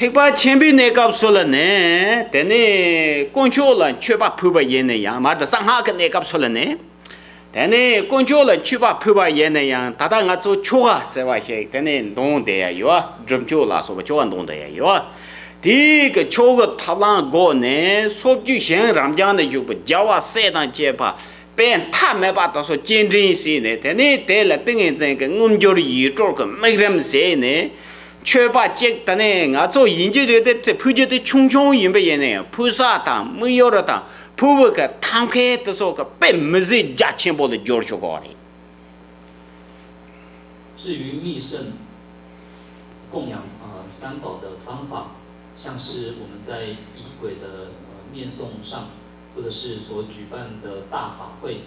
택바 챔비 내가 없을라네. 대네 꼰초란 취바 푸바 예네야. 말다 상하가 내가 없을라네. 대네 꼰초란 취바 푸바 예네야. 다다가 저 초가 세와시 대네 동대야요. 점초라서 초가 동대야요. 디그 초가 타랑 고네 소주신 람장의 유부 자와 세단 제바 变他没把到说真正些呢，但你得了等于这个我们叫的宇宙个没人些呢，却把这的呢，我做研究的这普及的穷穷人不人呢，菩萨当没有了当，普不个摊开的说个本没是加钱包的叫出高的。至于密圣供养三宝的方法，像是我们在仪轨的念诵上。 或者是所举办的大法会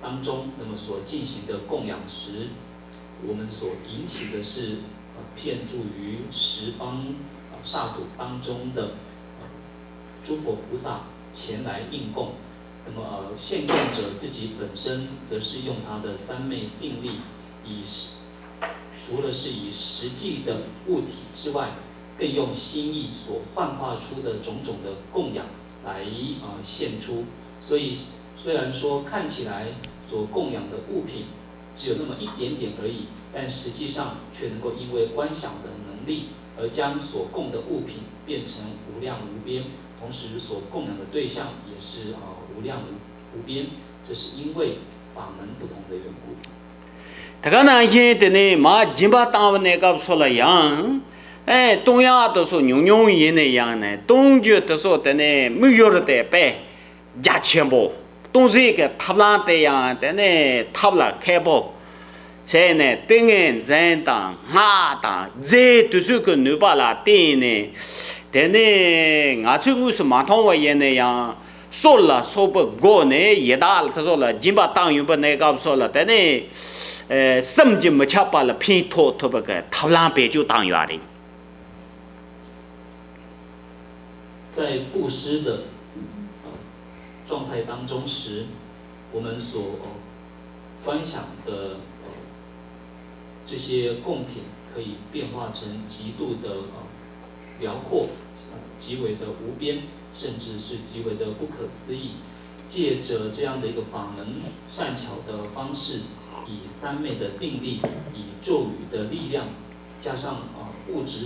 当中，那么所进行的供养时，我们所引起的是遍注于十方刹土当中的诸佛菩萨前来应供。那么献供者自己本身则是用他的三昧定力，除了是以实际的物体之外，更用心意所幻化出的种种的供养。 来献出，所以虽然说看起来所供养的物品只有那么一点点而已，但实际上却能够因为观想的能力而将所供的物品变成无量无边，同时所供养的对象也是无量无边，这是因为法门不同的缘故。他刚那些的呢，嘛，金巴当那个说了样。 哎，东亚都说牛牛也那样呢，东就都说的呢，没有了的呗，加钱包，东西个塔拉的样的呢，塔拉开包，现呢，等人真当马当，这都是个牛巴拉的呢，的呢，俺这个是马桶我也那样，说了说不过呢，也大了，他说了，金巴当又不那个说了，的呢，甚至没吃饱了，偏拖不个塔拉别就当远的。 在布施的状态当中时，我们所观想的这些贡品可以变化成极度的辽阔、极为的无边，甚至是极为的不可思议。借着这样的一个法门善巧的方式，以三昧的定力，以咒语的力量，加上物质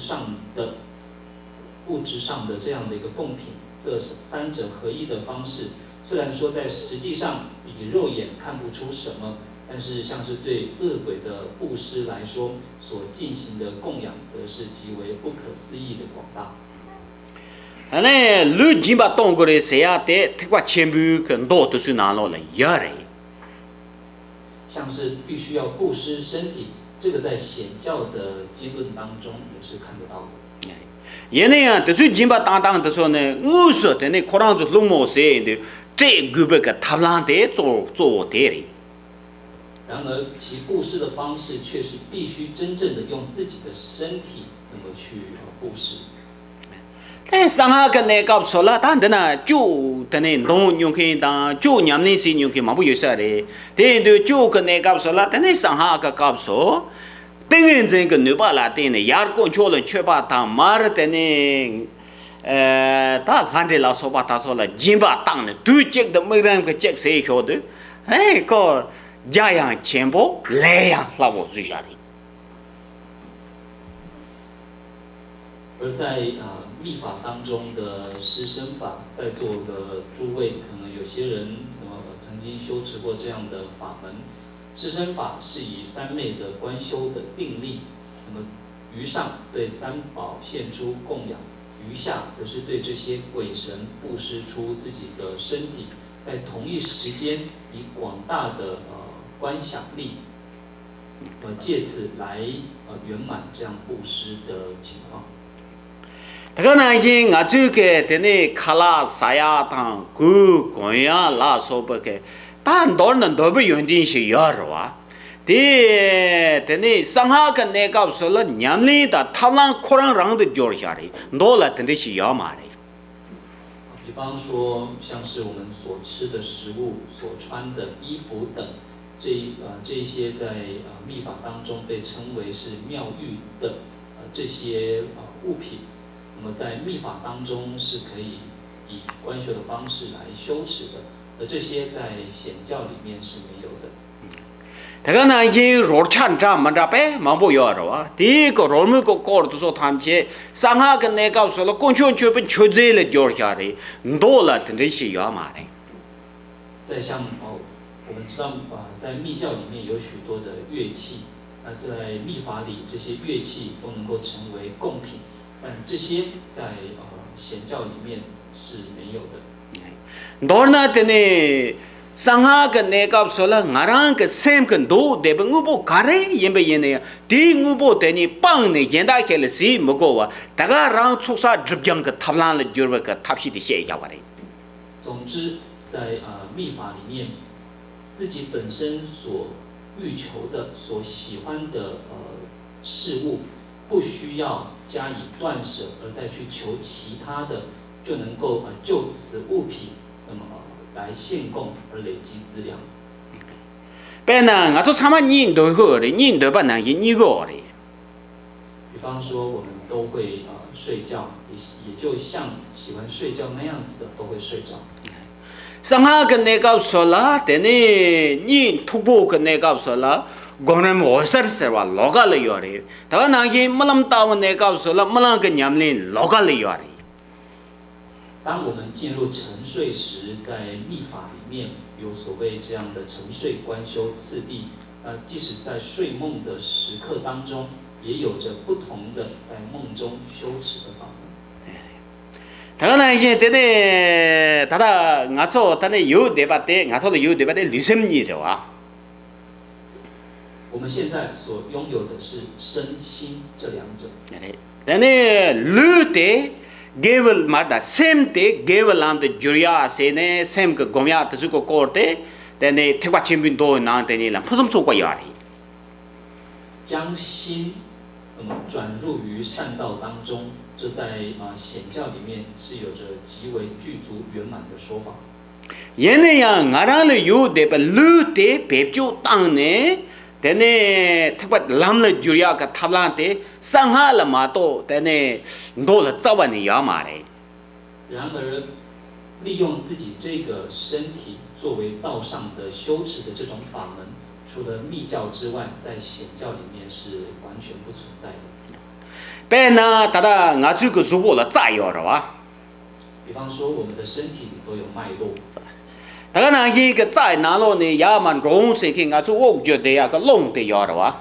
上的这样的一个贡品，这三者合一的方式，虽然说在实际上以肉眼看不出什么，但是像是对恶鬼的布施来说，所进行的供养，则是极为不可思议的广大。那路金把东过来谁啊？的，他把全部跟多都是拿了来压嘞。像是必须要布施身体，这个在显教的经论当中也是看得到的。 也那样，就是金巴当当的说呢，我说的那可能就龙毛谁的，这个不个他让的做的哩。然而，其布施的方式却是必须真正的用自己的身体能够去布施。但上下个那个说了，但的呢，就的呢，农用可以当，就年龄是用可以嘛不有啥的，但都就个那个说了，但那上下个搞说。 等人这个牛巴拉的呢，亚公确了确把他马儿的呢，他看着老说把他说了，金巴当呢，对这的没人个这谁晓得？哎，个家养钱包来养老我最下的。而在密法当中的施身法，在座的诸位可能有些人曾经修持过这样的法门。 施身法是以三昧的观修的定力，那么于上对三宝献出供养，于下则是对这些鬼神布施出自己的身体，在同一时间以广大的观想力，借此来圆满这样布施的情况。这个呢，因我这个的呢，卡拉萨亚当古公呀拉说不个。 但多人都不用定是要的哇，的呢，上下个那个说了，年龄的他让可能让的交下来，多了真的是要嘛的。比方说，像是我们所吃的食物、所穿的衣服等，这一些在密法当中被称为是妙玉的这些物品，那么在密法当中是可以以观修的方式来修持的，而这些在显教里面是没有的。다가나 이 로찬자 만다베 마보여와 디고 롤무고 거르도서 탐체 상하가 내가 솔로 꼰촌초빈 초제를 조르하리 놀라 든듯이 야마네 再像我们知道在密教里面有许多的乐器，那在密法里这些乐器都能够成为贡品，但这些在显教里面是没有的。 너나 때네 상하가 내가 솔라 나랑 그 샘근 도 대병우보 가래 예배예네 디우보 되니 빵네 yen다켈시 먹어와 다가랑 축사 접정 그 탑란을 줄버 그 탑시디 셰야와래 总之，在密法里面，自己本身所欲求的、所喜欢的事物，不需要加以断舍，而再去求其他的，就能够就此物品，那么来献供而累积资粮。 배나 가서 참아 니도 허리 니도 바나 니고리 比方说，我们都会睡觉，也就像喜欢睡觉那样子的，都会睡着。 상하가 내가 솔라 되네 니 투고 그 내가 솔라 고는 오서서와 로갈을 요리 다가 나기 말람 따고 내가 솔라 말람 그 냠린 로갈을 요리 当我们进入沉睡时，在密法里面有所谓这样的沉睡观修次第，即使在睡梦的时刻当中，也有着不同的在梦中修持的法门。 다가 이제 되네 다다 나초 다네 요 데바데 나초도 요 데바데 리셈니로와 我们现在所拥有的是身心这两者。 되네 루데 게블 마다 셈데 게블란데 주리아 세네 셈그 고미아 뜻고 코르데 되네 택바 침빈도 나한테니라 무슨 쪽과 야리 将心那么转入于善道当中，这在显教里面是有着极为具足圆满的说法。 얘네야 나라를 요 데바 루데 베죠 땅네 되네 택바 람르 주리아가 탑란데 상하라 마도 되네 놀라 자반이 야마래 然而，利用自己这个身体作为道上的修持的这种法门，除了密教之外，在显教里面是完全不存在的。 배나 다다 나주 그 주보라 짜요라와 比方说，我们的身体里都有脉络， 다가 나기 그 짜이 나로네 야만 롱세킹 아주 옥저데야 그 롱데 요라와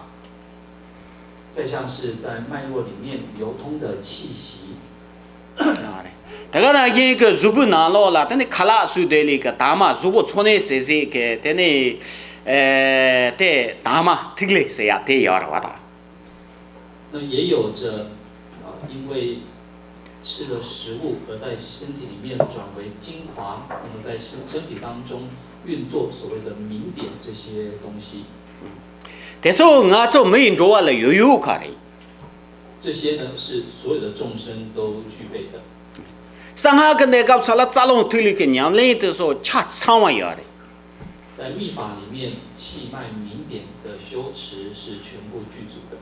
再像是在脉络里面流通的气息， 다가 나기 그 주부 나로라 되네 칼라수데리 그 다마 주보 촌에 세세 그 되네 때 다마 특례세야 때 요라와다 那也有着因为吃了食物而在身体里面转为精华，那么在身体当中运作所谓的明点这些东西。 대소 나초 메인 조알라 요요카리 这些呢是所有的众生都具备的。 상하가 내가 살아 짜롱 틀리게 냠레 뜻소 차 상와야리 在密法里面，气脉明点的修持是全部具足的。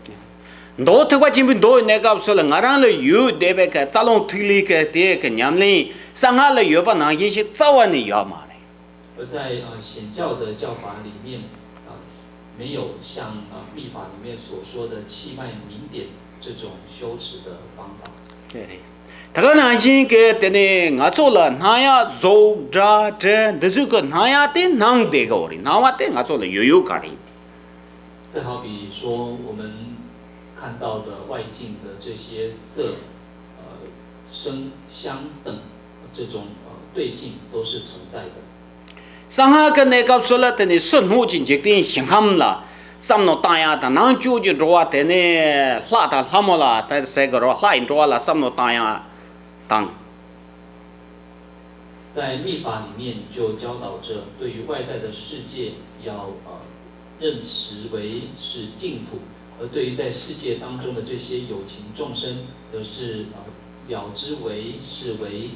너 특과 진분 너 내가 살아 나랑을 요 데베가 짜롱 틀리게 데가 냠레 상하를 요바 나기시 짜와니 야마네 而在显教的教法里面，没有像密法里面所说的气脉明点这种修持的方法。 다가 나신 게 때네 나초라 나야 조드라데 드즈고 나야테 낭데가 오리 나와테 나초라 요요카리 再好比说，我们看到的外境的这些色、声、香等这种对境都是存在的。 상하가 내가 살아 때네 선후진 직딩 싱함라 삼노 따야다 낭주지 로아 때네 하다 하모라 때세거로 하인 로아라 삼노 따야 당 在密法里面就教导着，对于外在的世界要认识为是净土，而对于在世界当中的这些有情众生，则是了知为是为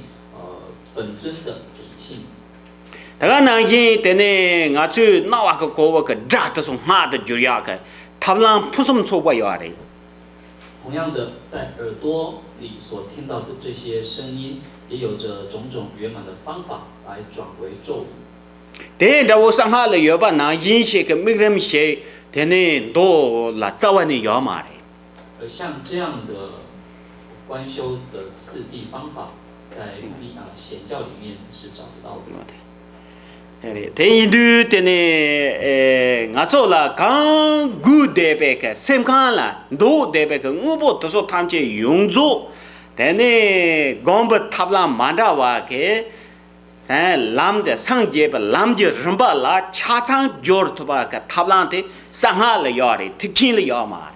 本尊的体性。 다가 나기 때네 나주 나와가 고와가 자트송 하다 주야가 탑랑 푸숨 초바야리 同样的，在耳朵里所听到的这些声音，也有着种种圆满的方法来转为咒语。但是我上下了要把那音些个每个人些，但呢都了早晚的要嘛的。而像这样的观修的次第方法，在显教里面是找不到的。但印度的呢，我做了刚古代别个，先看了多代别个，我不都说他们去用做，但呢，刚不他们马达话个，咱làm的上节不làm的人吧啦，恰常脚头吧个，他们的上下了要的，提前了要嘛的。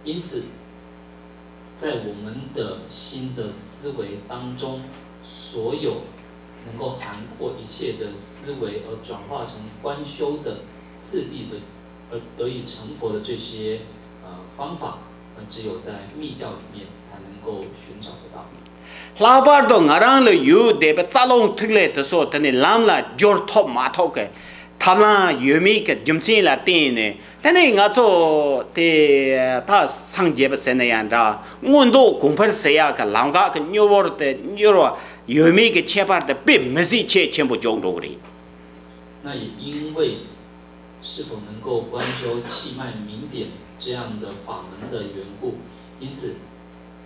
因此，在我们的新的思维当中，所有能够涵括一切的思维，而转化成观修的次第的，而得以成佛的这些方法，只有在密教里面才能够寻找得到。老板都我让了有得把扎龙推来的时候，等你làm了脚头马头个，他们有没个今天来点呢？但是我做的他上节不是那样的，我都公派谁呀？个啷个个牛肉的牛肉有没个切巴的被没事切全部讲到的。那也因为是否能够观修气脉明点这样的法门的缘故，因此，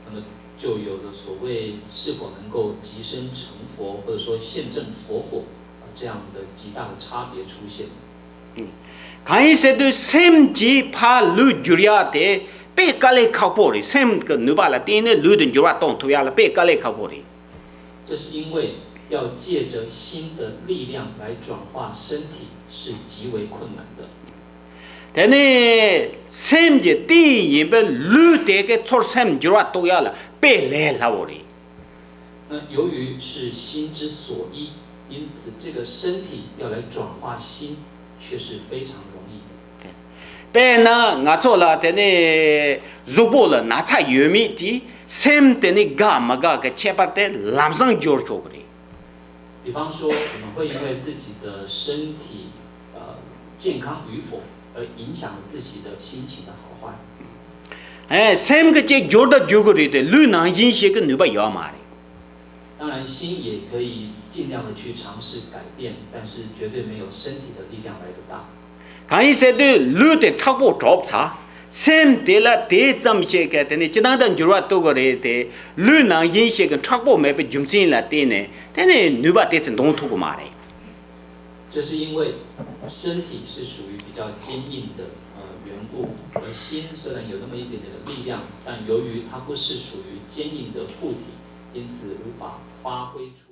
那么就有了所谓是否能够即身成佛，或者说现证佛果这样的极大的差别出现。看些都sem ji pa lu juria de pe kale khapori sem ke nubala tine lu den jura tong tu ya la pe kale khapori。这是因为要借着心的力量来转化身体是极为困难的。但呢sem ji di yin be lu de ke chor sem jura to ya la pe le la wori。那由于是心之所依，因此这个身体要来转化心，却是非常容易的。别呢，我做了的呢，如果了拿菜有米的，sem的呢干嘛个个切巴的làm上脚做的。比方说，我们会因为自己的身体健康与否，而影响了自己的心情的好坏。哎，sem 个这脚的脚个的，路能影响个你不要嘛的。当然，心也可以尽量的去尝试改变，但是绝对没有身体的力量来得大。看一些的路的差不多差，sem 的了的这么些个的呢，这当然就说多个的，路能影响个差不多没被中心了的呢，但呢你把的是弄脱个嘛的。这是因为身体是属于比较坚硬的缘故，而心虽然有那么一点点的力量，但由于它不是属于坚硬的固体，因此无法发挥出。